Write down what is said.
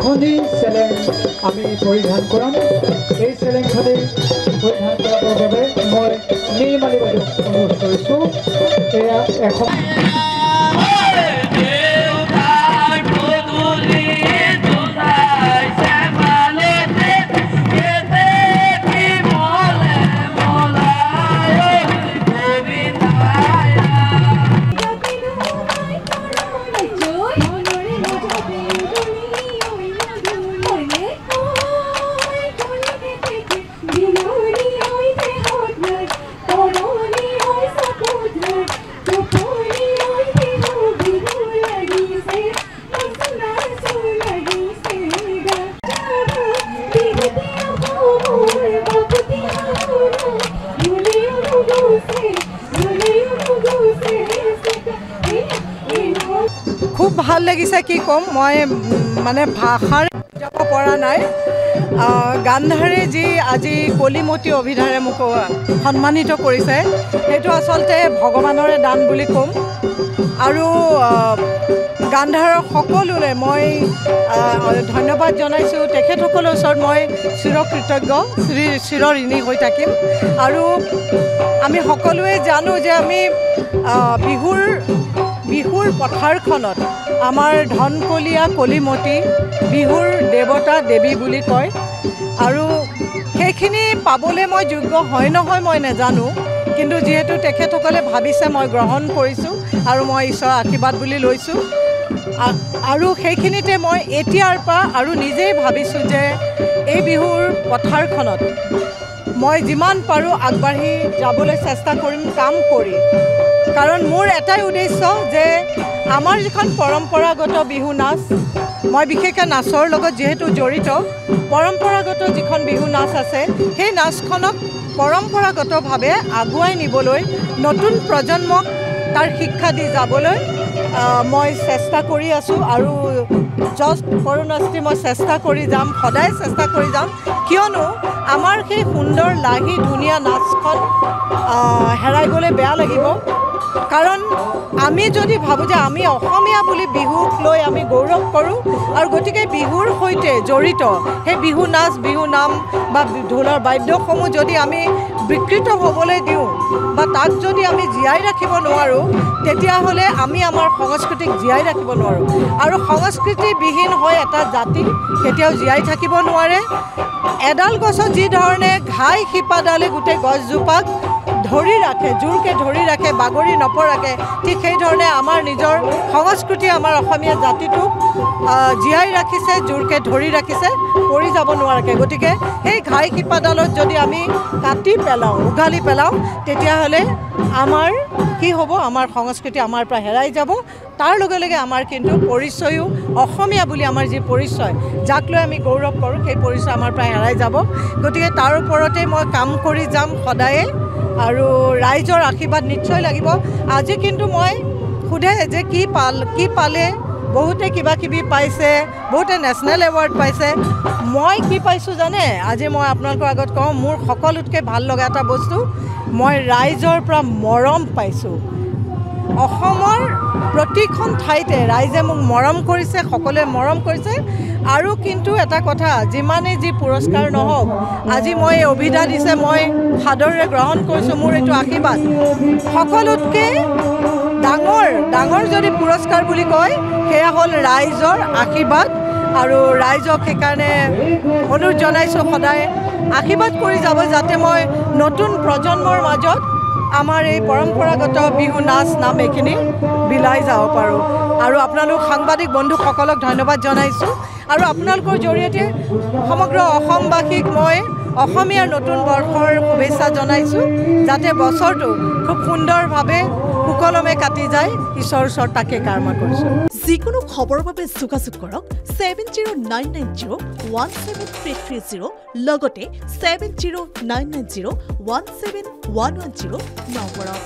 এখনই চেলেঞ্জ আমি পৰিধান কৰাম। এই চেলেঞ্জখনে পৰিধান কৰাৰ বাবে মই নিৰ্মালী বাইদেউক অনুৰোধ কৰিছোঁ। এয়া এখন খুব ভাল লাগিছে। কি ক'ম, মই মানে ভাষাৰ যাব পৰা নাই। গান্ধাৰে যি আজি কলিমতী অভিধাৰে মোক সন্মানিত কৰিছে, সেইটো আচলতে ভগৱানৰে দান বুলি ক'ম। আৰু গান্ধাৰৰ সকলোৰে মই ধন্যবাদ জনাইছোঁ। তেখেতসকলৰ ওচৰত মই চিৰকৃতজ্ঞ, চিৰঋণী হৈ থাকিম। আৰু আমি সকলোৱে জানো যে আমি বিহুৰ পথাৰখনত আমাৰ ধনকলীয়া কলিমতী বিহুৰ দেৱতা দেৱী বুলি কয়। আৰু সেইখিনি পাবলৈ মই যোগ্য হয় নহয় মই নাজানো, কিন্তু যিহেতু তেখেতসকলে ভাবিছে মই গ্ৰহণ কৰিছোঁ আৰু মই ঈশ্বৰৰ আশীৰ্বাদ বুলি লৈছোঁ। আৰু সেইখিনিতে মই এতিয়াৰ পৰা আৰু নিজেই ভাবিছোঁ যে এই বিহুৰ পথাৰখনত মই যিমান পাৰোঁ আগবাঢ়ি যাবলৈ চেষ্টা কৰিম, কাম কৰি। কাৰণ মোৰ এটাই উদ্দেশ্য যে আমাৰ যিখন পৰম্পৰাগত বিহু নাচ, মই বিশেষকৈ নাচৰ লগত যিহেতু জড়িত, পৰম্পৰাগত যিখন বিহু নাচ আছে সেই নাচখনক পৰম্পৰাগতভাৱে আগুৱাই নিবলৈ, নতুন প্ৰজন্মক তাৰ শিক্ষা দি যাবলৈ মই চেষ্টা কৰি আছোঁ। আৰু জাষ্ট কৰোণাস্তি মই চেষ্টা কৰি যাম, সদায় চেষ্টা কৰি যাম। কিয়নো আমাৰ সেই সুন্দৰ লাহি ধুনীয়া নাচখন হেৰাই গ'লে বেয়া লাগিব। কাৰণ আমি যদি ভাবোঁ যে আমি অসমীয়া বুলি বিহুক লৈ আমি গৌৰৱ কৰোঁ, আৰু গতিকে বিহুৰ সৈতে জড়িত সেই বিহু নাচ, বিহু নাম বা ঢোলৰ বাদ্যসমূহ যদি আমি বিকৃত হ'বলৈ দিওঁ বা তাক যদি আমি জীয়াই ৰাখিব নোৱাৰোঁ, তেতিয়াহ'লে আমি আমাৰ সংস্কৃতিক জীয়াই ৰাখিব নোৱাৰোঁ। আৰু সংস্কৃতিবিহীন হৈ এটা জাতি কেতিয়াও জীয়াই থাকিব নোৱাৰে। এডাল গছত যি ধৰণে ঘাই শিপাডালে গোটেই গছজোপাক ধৰি ৰাখে, জোৰকৈ ধৰি ৰাখে, বাগৰি নপৰাকে, ঠিক সেইধৰণে আমাৰ নিজৰ সংস্কৃতি, আমাৰ অসমীয়া জাতিটোক জীয়াই ৰাখিছে, জোৰকৈ ধৰি ৰাখিছে, পৰি যাব নোৱাৰাকৈ। গতিকে সেই ঘাই শিপাডালত যদি আমি কাটি পেলাওঁ, উঘালি পেলাওঁ, তেতিয়াহ'লে আমাৰ কি হ'ব, আমাৰ সংস্কৃতি আমাৰ পৰা হেৰাই যাব। তাৰ লগে লগে আমাৰ কিন্তু পৰিচয়ো, অসমীয়া বুলি আমাৰ যি পৰিচয়, যাক লৈ আমি গৌৰৱ কৰোঁ, সেই পৰিচয় আমাৰ পৰা হেৰাই যাব। গতিকে তাৰ ওপৰতে মই কাম কৰি যাম সদায়ে। আৰু ৰাইজৰ আশীৰ্বাদ নিশ্চয় লাগিব। আজি কিন্তু মই সোধে যে কি পালে, বহুতে কিবা কিবি পাইছে, বহুতে নেশ্যনেল এৱাৰ্ড পাইছে। মই কি পাইছোঁ জানে? আজি মই আপোনালোকৰ আগত কওঁ, মোৰ সকলোতকৈ ভাল লগা এটা বস্তু, মই ৰাইজৰ পৰা মৰম পাইছোঁ। অসমৰ প্ৰতিখন ঠাইতে ৰাইজে মোক মৰম কৰিছে, সকলোৱে মৰম কৰিছে। আৰু কিন্তু এটা কথা, যিমানেই যি পুৰস্কাৰ নহওক, আজি মই অভিধা দিছে, মই সাদৰেৰে গ্ৰহণ কৰিছোঁ। মোৰ এইটো আশীৰ্বাদ। সকলোতকৈ ডাঙৰ যদি পুৰস্কাৰ বুলি কয়, সেয়া হ'ল ৰাইজৰ আশীৰ্বাদ। আৰু ৰাইজক সেইকাৰণে অনুৰোধ জনাইছোঁ সদায় আশীৰ্বাদ কৰি যাব, যাতে মই নতুন প্ৰজন্মৰ মাজত আমাৰ এই পৰম্পৰাগত বিহু নাচ নাম এইখিনি বিলাই যাব পাৰোঁ। আৰু আপোনালোক সাংবাদিক বন্ধুসকলক ধন্যবাদ জনাইছোঁ। আৰু আপোনালোকৰ জৰিয়তে সমগ্ৰ অসমবাসীক মই অসমীয়াৰ নতুন বৰ্ষৰ শুভেচ্ছা জনাইছোঁ, যাতে বছৰটো খুব সুন্দৰভাৱে সুকলমে কাটি যায়। ঈশ্বৰৰ ওচৰত তাকে কামনা কৰিছোঁ। যিকোনো খবৰৰ বাবে যোগাযোগ কৰক 7099017330 লগতে 7099017110 নম্বৰত।